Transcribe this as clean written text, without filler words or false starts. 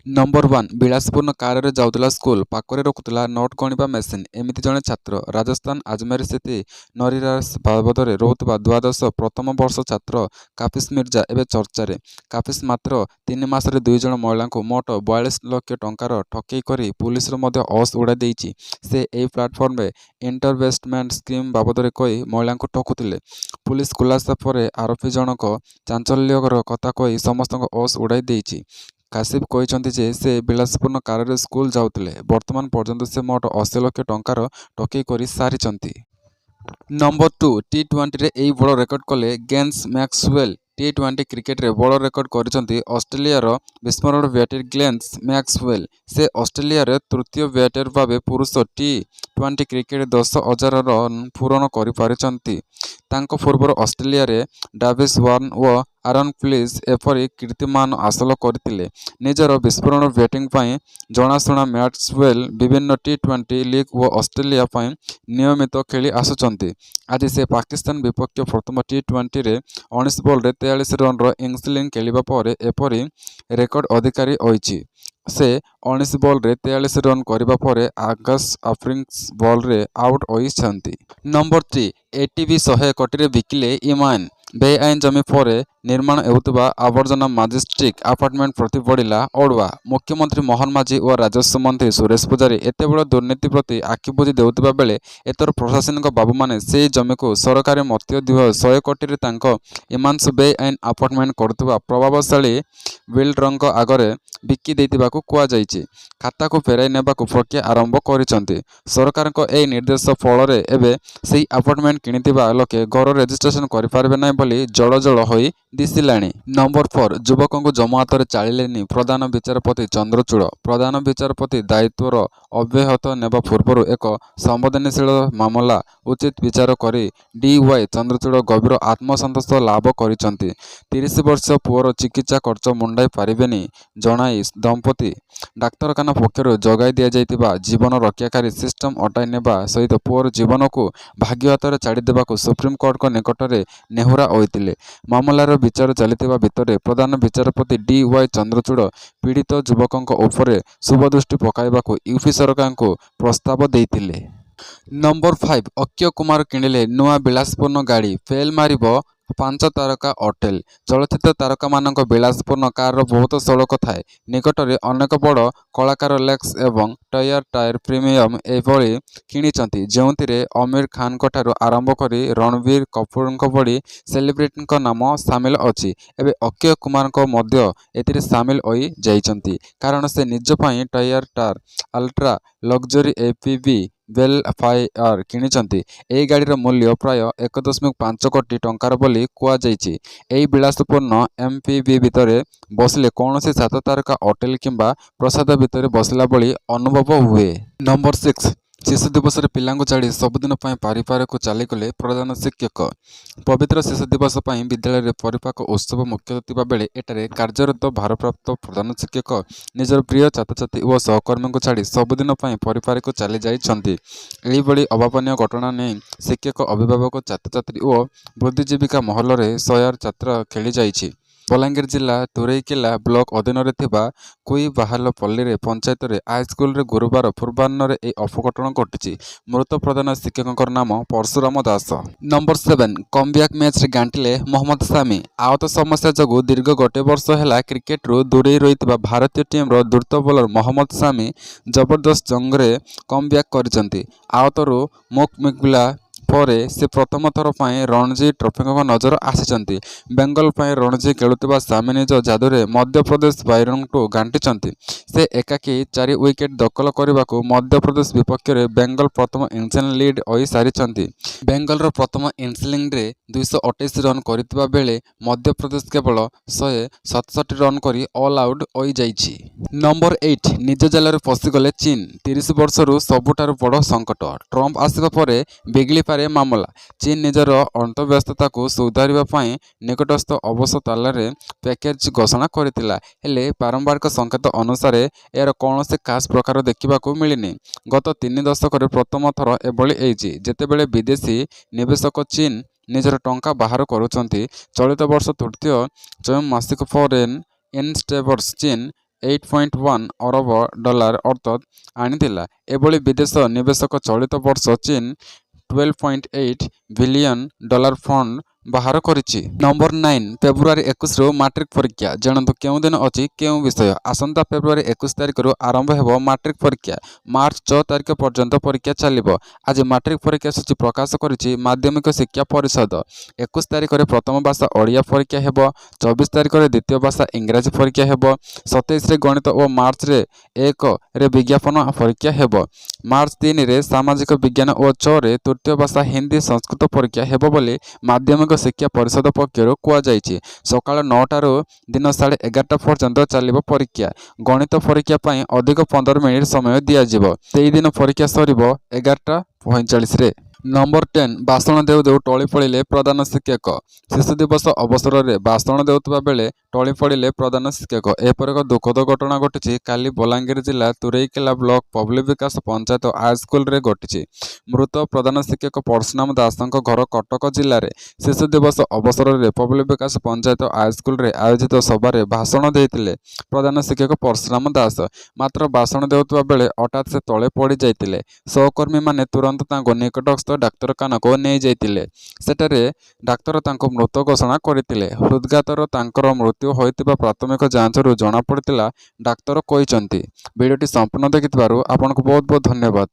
Number 1 विलासपूर्ण car जाऊला school पाखरे रखुला note गणिबा machine एमती जड़े छात्र राजस्थान आजमेर स्थित नरीरास बाबदरे रोकुवा द्वादश प्रथम वर्ष छात्र काफिस मिर्जा एवं चर्चा काफिस मात्र 3 मासरे 2 जन महिला मोट 42 लाख टंकार ठकई कर पुलिस अस उड़ाई से यही प्लाटफर्म में इंटरवेस्टमेंट स्कीम बाबद कही महिला ठकुले पुलिस खुलासा पर आरोपी जनक चांचल्यर कथा कही समस्त अस उड़ाई काशिफ कहते जे से विलासपूर्ण कार स्कूल जाऊले वर्तमान पर्यंत से मोट 80 लाख टंकार ठकई कर सारी। नंबर 2 टी20 रे यही बड़ रेकर्ड कले गेन्स मैक्सवेल टी20 क्रिकेट रे बड़ रेकर्ड कर ऑस्ट्रेलियार विस्मरण बैटर ग्लेन्स मैक्सवेल से ऑस्ट्रेलिया रे तृतीय बैटर भाव पुरुष टी20 क्रिकेट 10,000 रन पूरण कर पूर्व ऑस्ट्रेलिया रे डाविस वार्न और आरन प्लीज एपरी कीर्तिमान हासिल करते निजर विस्फोरण बैटिंग जनाशुना मैक्सवेल विभिन्न टी20 लीग और ऑस्ट्रेलिया नियमित खेली आसुचंती। आज से पाकिस्तान विपक्ष प्रथम टी20 रे 19 बॉल 43 रन इनिंग्स खेलिबा परे एपरी रेकर्ड अधिकारी होइछि। से 19 बॉल 43 रन करबा परे आगस आफ्रिक्स बॉल रे आउट होइछंती। नंबर 3 एटीवी 100 कोटी रे बिकिले इमान बेआईन जमी पर निर्माण होता आवर्जना मजिस्ट्रिक आपार्टमेंट प्रति बढ़ला अड़ुआ मुख्यमंत्री मोहन माझी और राजस्व मंत्री सुरेश पूजारी एत बड़ दुर्नीति प्रति आखिबुझी देउथिबा बेले एतर प्रशासनिक बाबू माने से जमी को सरकारी मत्य 100 कोटी इमांशु बेआईन आपार्टमेंट करुवा प्रभावशाली बिल्डरंक आगरे बिकी देइतिबाकू कुआ जाइछि। खाता को फेराई नेबाकू प्रक्रिया आरंभ करिसंती। सरकार को ए निर्देश फल एबे सेही आपार्टमेंट किनितिबा लोके घर रेजिस्ट्रेशन करि पारबे नै बोली जड़ जड़ होई दिसिलाणी। नंबर 4 युवकों को जम हाथ में चालिलेनी प्रधान विचारपति चंद्रचूड़ प्रधान विचारपति दायित्वर अव्याहत नेबा पूर्व एक संवेदनशील मामला उचित विचार करी DY चंद्रचूड़ गभीर आत्मसंतोष लाभ करिसंती। 30 वर्ष पुअर चिकित्सा खर्च मुंडाई पारिबेनी जणाई दंपति डाक्तरखाना पक्षर जगाई दि जाइतिबा जीवन रक्षाकारी सिस्टम अटाई नेबा सहित पुअर जीवन को भाग्य हाथ छाड़देवाक सुप्रीमकोर्ट को निकट में नेहुरा होइतिले। मामलार विचार चलिथिबा भितरे प्रधान विचारपति DY चंद्रचूड़ पीड़ित युवकों उपरे शुभदृष्टि पकाइबाकू यूपी सरकार को प्रस्ताव देइतिले। नंबर 5 अक्षय कुमार किणिले नुआ विलासपूर्ण गाड़ी फेल मारिबो 5 तारका होटेल। चलचित्र तारका मानक विलासपूर्ण कार बहुत सड़क थाए निकट में अनेक बड़ कलाकार लेक्स एवं टयर टायर प्रीमियम एभली किणिचंती जोंथिरे आमिर खान को ठारू आरंभ करी रणबीर कपूर भली सेलिब्रिटी नाम सामिल अछि। एबे अक्षय कुमार को मध्य एथिरे सामिल होई जाइचंती कारण से निज पई टयर टायर ultra luxury APV Vellfire किणिचंती। एही गाड़ीर मूल्य प्राय 1.5 कोटी टंकार बोली कुआ जाइछि। एही विलासपूर्ण MPV भितरे बसले कौनसी 7 तारका होटेल किंबा प्रसाद भितरे बसला बोली अनुभव हुए। नंबर 6 शिशु दिवस रे पिलांगु छाड़ी सबुदिन पारिपारक चलीगले प्रधान शिक्षक। पवित्र शिशु दिवस विद्यालय में परिपाक उत्सव मुख्य थिबा बेले एटारे कार्यरत भारप्राप्त प्रधान शिक्षक निजर प्रिय छात्र छात्री और सहकर्मी को छाड़ी सबुदिन परिपारक चली जाइछंती। एही बड़ी अभावनीय घटना नहीं शिक्षक अभिभावक छात्र छात्री और बुद्धिजीविका महल में शयार छात्र खेली जाइछि। बलांगीर जिला तुरईकेला ब्लॉक अधीन कुई बाहालपल्ली रे पंचायत रे हाईस्कल रे गुरुवार पूर्वाह्न रे अपघटन घटी। मृत प्रधान शिक्षक नाम परशुराम दास। नंबर 7 कमब्याक मैच रे गांटिले मोहम्मद सामी। आहत समस्या जगू दीर्घ गोटे वर्ष है क्रिकेट रू दूरे रही भारतीय टीम रो द्रुत बोलर मोहम्मद सामी जबरदस्त जंग रे कमब्याक करिसंती। आहत रू मुख मिगला परे से प्रथम थर रणजी ट्रॉफी को नजर आसी। बेंगल रणजी खेलुवा सामी निज जादुरे मध्य प्रदेश बायरंटू गांटिचंती। से एकाकी 4 विकेट दखल करने को मध्य प्रदेश विपक्ष में बेंगल प्रथम इनिंग लीड हो सारी। बेंगल प्रथम इनिंग रे 228 रन करथिबा बेले मध्य प्रदेश केवल 167 रन करी ऑल आउट हो जाइछि। नंबर 8 निज जिले पशिगले चीन 30 वर्ष सबुठार बड़ संकट। ट्रंप आसिबा परे बिगली पारे मामला। चीन निजर अंतव्यस्तता को सुधारिबा निकटस्थ अवश्य तालारे पैकेज घोषणा करथिला हेले पारंपरिक संकेत अनुसार यार कौन से खास प्रकार देखा मिलनी। गत 3 दशक प्रथम थर एभली होइछि जेतेबेले विदेशी निवेशक चीन निजर टंका बाहर करुछंती। चलित वर्ष तृतीय त्रैमासिक फॉरेन इन्वेस्टर्स चीन $8.1 ଅରବ ଅର୍ଥ ଆଣିଥିଲା। ଏଭଳି ବିଦେଶ ନିବେଶକ ଚଳିତ ବର୍ଷ ଚୀନ $12.8 ବିଲିୟନ ଫଣ୍ଡ ବାହାର କରିଛି। ନମ୍ବର 9 ଫେବୃଆରୀ 21ରୁ ମାଟ୍ରିକ ପରୀକ୍ଷା। ଜାଣନ୍ତୁ କେଉଁ ଦିନ ଅଛି କେଉଁ ବିଷୟ। ଆସନ୍ତା ଫେବୃଆରୀ 21 ତାରିଖରୁ ଆରମ୍ଭ ହେବ ମାଟ୍ରିକ ପରୀକ୍ଷା। ମାର୍ଚ୍ଚ 6 ତାରିଖ ପର୍ଯ୍ୟନ୍ତ ପରୀକ୍ଷା ଚାଲିବ। ଆଜି ମାଟ୍ରିକ ପରୀକ୍ଷା ସୂଚୀ ପ୍ରକାଶ କରିଛି ମାଧ୍ୟମିକ ଶିକ୍ଷା ପରିଷଦ। 21 ତାରିଖରେ ପ୍ରଥମ ଭାଷା ଓଡ଼ିଆ ପରୀକ୍ଷା ହେବ। 24 ତାରିଖରେ ଦ୍ୱିତୀୟ ଭାଷା ଇଂରାଜୀ ପରୀକ୍ଷା ହେବ। 27ରେ ଗଣିତ ଓ ମାର୍ଚ୍ଚରେ 1ରେ ବିଜ୍ଞାପନ ପରୀକ୍ଷା ହେବ। ମାର୍ଚ୍ଚ 3ରେ ସାମାଜିକ ବିଜ୍ଞାନ ଓ 6ରେ ତୃତୀୟ ଭାଷା ହିନ୍ଦୀ ସଂସ୍କୃତ ପରୀକ୍ଷା ହେବ ବୋଲି ମାଧ୍ୟମିକ ଶିକ୍ଷା ପରିଷଦ ପକ୍ଷରୁ କୁହାଯାଇଛି। ସକାଳ 9ଟାରୁ ଦିନ 11:30 ପର୍ଯ୍ୟନ୍ତ ଚାଲିବ ପରୀକ୍ଷା। ଗଣିତ ପରୀକ୍ଷା ପାଇଁ ଅଧିକ 15 ମିନିଟ୍ ସମୟ ଦିଆଯିବ। ସେହିଦିନ ପରୀକ୍ଷା ସରିବ 11:45ରେ। ନମ୍ବର 10 ଭାଷଣ ଦେଉ ଦେଉ ଟଳି ପଡ଼ିଲେ ପ୍ରଧାନ ଶିକ୍ଷକ। ଶିଶୁ ଦିବସ ଅବସରରେ ଭାଷଣ ଦେଉଥିବା ବେଳେ ଟଳି ପଡ଼ିଲେ ପ୍ରଧାନ ଶିକ୍ଷକ। ଏପରି ଏକ ଦୁଃଖଦ ଘଟଣା ଘଟିଛି କାଲି ବଲାଙ୍ଗୀର ଜିଲ୍ଲା ତୁରେକେଲା ବ୍ଲକ ପବ୍ଲିକ ବିକାଶ ପଞ୍ଚାୟତ ହାଇସ୍କୁଲରେ ଘଟିଛି। ମୃତ ପ୍ରଧାନ ଶିକ୍ଷକ ପରଶୁରାମ ଦାସଙ୍କ ଘର କଟକ ଜିଲ୍ଲାରେ। ଶିଶୁ ଦିବସ ଅବସରରେ ପବ୍ଲିକ ବିକାଶ ପଞ୍ଚାୟତ ହାଇସ୍କୁଲରେ ଆୟୋଜିତ ସଭାରେ ଭାଷଣ ଦେଇଥିଲେ ପ୍ରଧାନ ଶିକ୍ଷକ ପରଶୁରାମ ଦାସ। ମାତ୍ର ଭାଷଣ ଦେଉଥିବା ବେଳେ ହଠାତ୍ ସେ ତଳେ ପଡ଼ିଯାଇଥିଲେ। ସହକର୍ମୀମାନେ ତୁରନ୍ତ ତାଙ୍କୁ ନିକଟସ୍ଥ ଡାକ୍ତରଖାନାକୁ ନେଇଯାଇଥିଲେ। ସେଠାରେ ଡାକ୍ତର ତାଙ୍କୁ ମୃତ ଘୋଷଣା କରିଥିଲେ। ହୃଦଘାତର ତାଙ୍କର ମୃତ୍ୟୁ ହୋଇଥିବା ପ୍ରାଥମିକ ଯାଞ୍ଚରୁ ଜଣାପଡ଼ିଥିଲା ଡାକ୍ତର କହିଛନ୍ତି। ଭିଡ଼ିଓଟି ସମ୍ପୂର୍ଣ୍ଣ ଦେଖିଥିବାରୁ ଆପଣଙ୍କୁ ବହୁତ ବହୁତ ଧନ୍ୟବାଦ।